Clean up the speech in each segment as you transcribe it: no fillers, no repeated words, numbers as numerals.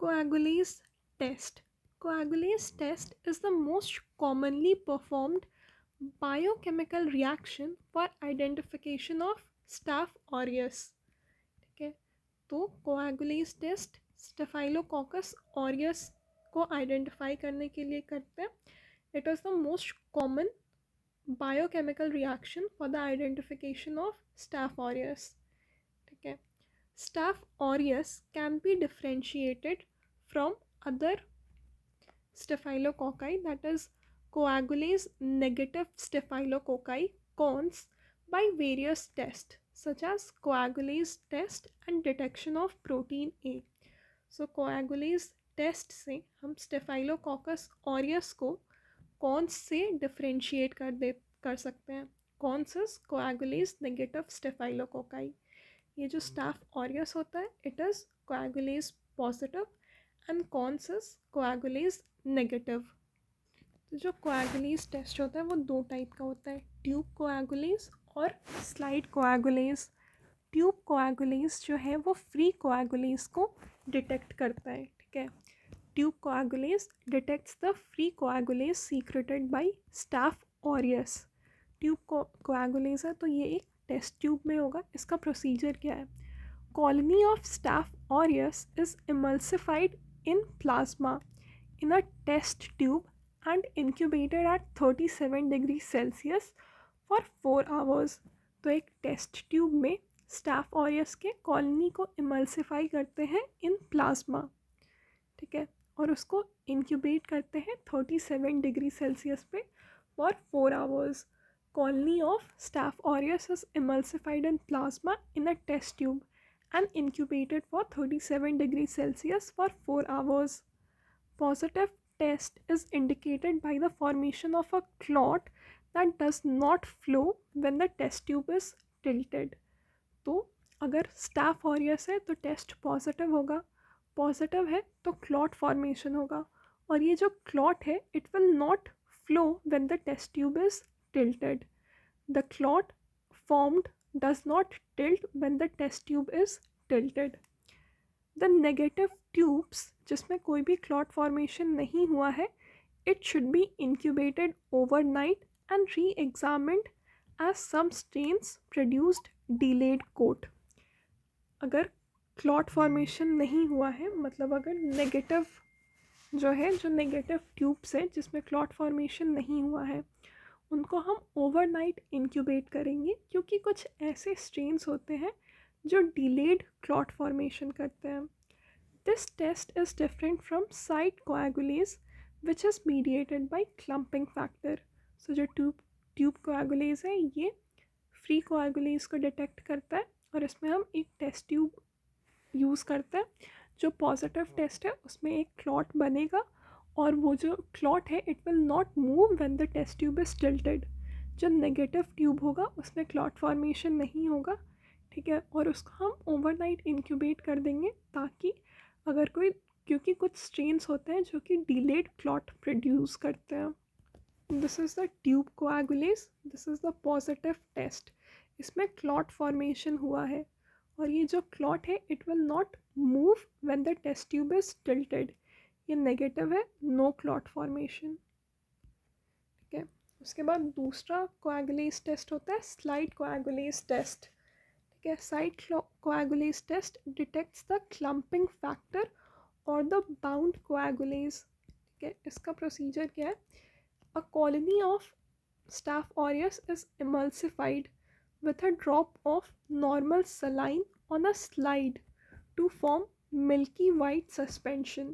Coagulase test. Coagulase test is the most commonly performed biochemical reaction for identification of Staph aureus. ठीक है, तो कोएगुलेज test staphylococcus aureus को identify करने के लिए करते हैं. It is the most common biochemical reaction for the identification of Staph aureus. ठीक है, Staph aureus can be differentiated from other staphylococci, that is coagulase negative staphylococci cons, by various tests such as coagulase test and detection of protein A. So coagulase test से हम staphylococcus aureus को कौन से differentiate कर सकते हैं. CoNS coagulase negative staphylococci. ये जो स्टाफ ऑरियस होता है it is coagulase positive and CoNS coagulase negative. तो जो कोएगुलेज टेस्ट होता है वो दो टाइप का होता है, ट्यूब कोएगुलेज और स्लाइड कोएगुलेज. ट्यूब कोएगुलेज जो है वो फ्री कोएगुलेज को डिटेक्ट करता है. ठीक है, tube coagulase detects the free coagulase secreted by staph aureus. Tube coagulase है तो ये एक टेस्ट ट्यूब में होगा. इसका प्रोसीजर क्या है, colony of staph aureus is emulsified in plasma in a test tube and incubated at 37 degree Celsius for 4 hours. तो एक टेस्ट ट्यूब में स्टाफ ऑरियस के कॉलोनी को इमल्सिफाई करते हैं इन प्लाज्मा. ठीक है, और उसको इंक्यूबेट करते हैं 37 डिग्री सेल्सियस पे for 4 hours. Colony of staph aureus is emulsified in plasma in a test tube and incubated for 37 degrees Celsius for 4 hours. Positive test is indicated by the formation of a clot that does not flow when the test tube is tilted. तो अगर staff aureus है तो test positive होगा, positive है तो clot formation होगा, और ये जो क्लॉट है it will not flow when the test tube is tilted. The clot formed does not tilt when the test tube is tilted. The negative tubes जिसमें कोई भी clot formation नहीं हुआ है, it should be incubated overnight and re-examined as some strains produced delayed coat. अगर clot formation नहीं हुआ है, मतलब अगर negative जो है, जो negative tubes है जिसमें clot formation नहीं हुआ है, उनको हम ओवरनाइट इंक्यूबेट करेंगे, क्योंकि कुछ ऐसे स्ट्रेन्स होते हैं जो डिलेड क्लॉट फॉर्मेशन करते हैं. This test is different from slide coagulase which is mediated by clumping factor. So जो ट्यूब कोएगुलेज है ये फ्री कोएगुलेज को डिटेक्ट करता है, और इसमें हम एक टेस्ट ट्यूब यूज़ करते हैं. जो पॉजिटिव टेस्ट है उसमें एक क्लॉट बनेगा, और वो जो क्लॉट है it will not move when the test tube is tilted. जो नेगेटिव ट्यूब होगा उसमें क्लॉट फॉर्मेशन नहीं होगा. ठीक है, और उसको हम ओवरनाइट इंक्यूबेट कर देंगे ताकि अगर कोई, क्योंकि कुछ स्ट्रेन्स होते हैं जो कि डिलेड क्लॉट प्रोड्यूस करते हैं. This is the tube coagulase, this is the positive test. इसमें क्लॉट फॉर्मेशन हुआ है, और ये जो क्लॉट है it will not move when the test tube is tilted. ये नेगेटिव है, नो क्लॉट फॉर्मेशन. ठीक है, उसके बाद दूसरा कोएगुलेज टेस्ट होता है स्लाइड कोएगुलेज टेस्ट. ठीक है, slide coagulase test detects the clumping factor और द बाउंड कोएगुलेज. ठीक है, इसका प्रोसीजर क्या है, a colony of staph aureus is emulsified with a drop of normal saline on a slide to form milky white suspension.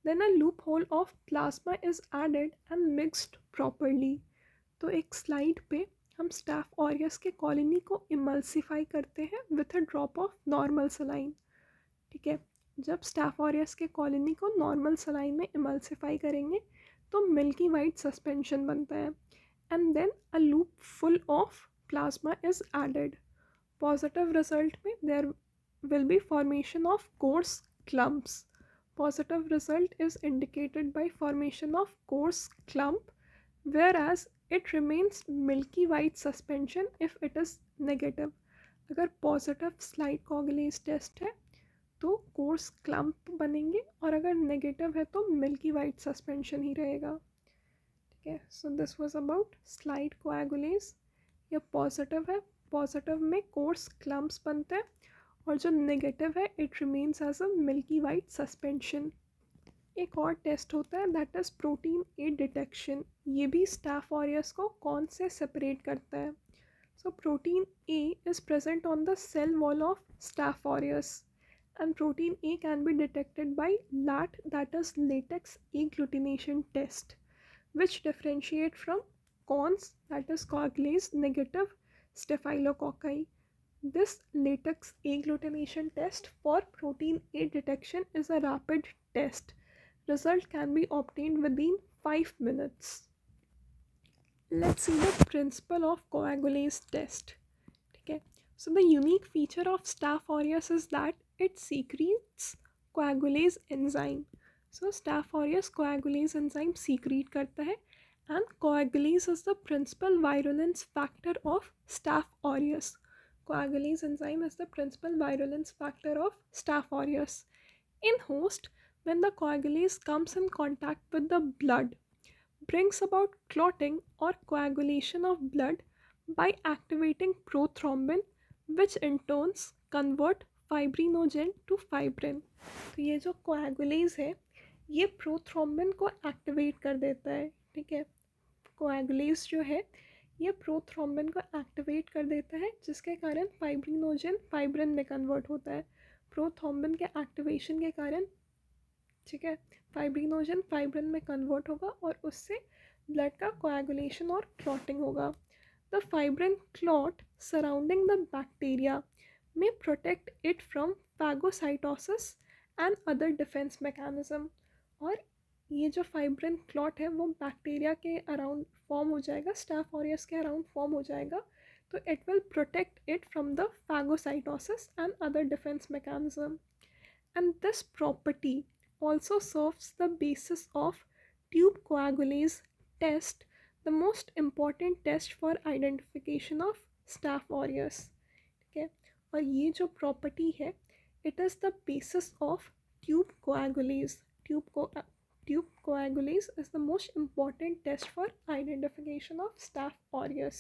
Then a loophole of plasma is added and mixed properly. तो एक slide पे हम staph aureus के colony को emulsify करते हैं with a drop of normal saline. ठीक है, जब स्टाफ ऑरियस के कॉलोनी को नॉर्मल सलाइन में इमल्सिफाई करेंगे तो मिल्की वाइट सस्पेंशन बनता है, and then a loop full of plasma is added. Positive result में there will be formation of coarse clumps. Positive result is indicated by formation of coarse clump, whereas it remains milky white suspension if it is negative. अगर positive slide coagulase test है तो course clump बनेंगे, और अगर negative है तो milky white suspension ही रहेगा। ठीक है, so this was about slide coagulase. ये पॉजिटिव है, पॉजिटिव में कोर्स क्लम्प्स बनते हैं, और जो नेगेटिव है it remains as a milky white suspension. एक और टेस्ट होता है that is protein A detection. ये भी स्टाफ ऑरियस को कौन से सेपरेट करता है? So protein A is present on the cell wall of staph aureus, and protein A can be detected by LAT, that is latex agglutination test, which differentiate from CONS, that is coagulase negative staphylococci. This latex agglutination test for protein A detection is a rapid test. Result can be obtained within 5 minutes. Let's see the principle of coagulase test. Okay, so the unique feature of Staph aureus is that it secretes coagulase enzyme. So Staph aureus coagulase enzyme secrete करता है, and coagulase is the principal virulence factor of Staph aureus. Coagulase enzyme is the principal virulence factor of Staph aureus. In host, when the coagulase comes in contact with the blood, brings about clotting or coagulation of blood by activating prothrombin, which in turn convert fibrinogen to fibrin. तो ये जो coagulase है ये prothrombin को activate कर देता है। ठीक है, कोएगुलेज जो है ये प्रोथ्रोम्बिन को एक्टिवेट कर देता है, जिसके कारण फाइब्रिनोजन फाइब्रिन में कन्वर्ट होता है। प्रोथ्रोम्बिन के एक्टिवेशन के कारण, ठीक है, फाइब्रिनोजन फाइब्रिन में कन्वर्ट होगा और उससे ब्लड का कोएगुलेशन और क्लॉटिंग होगा। The fibrin clot surrounding the bacteria may protect it from phagocytosis and other defence mechanism. और ये जो फाइब्रिन क्लॉट है वो बैक्टीरिया के अराउंड फॉर्म हो जाएगा, स्टाफ ऑरियस के अराउंड फॉर्म हो जाएगा, तो it will protect it from the phagocytosis and other defence mechanism. And this property also serves the basis of tube coagulase test, the most important test for identification of Staph aureus. ठीक है, और ये जो property है it is the basis of tube coagulase. Tube coagulase is the most important test for identification of Staph aureus.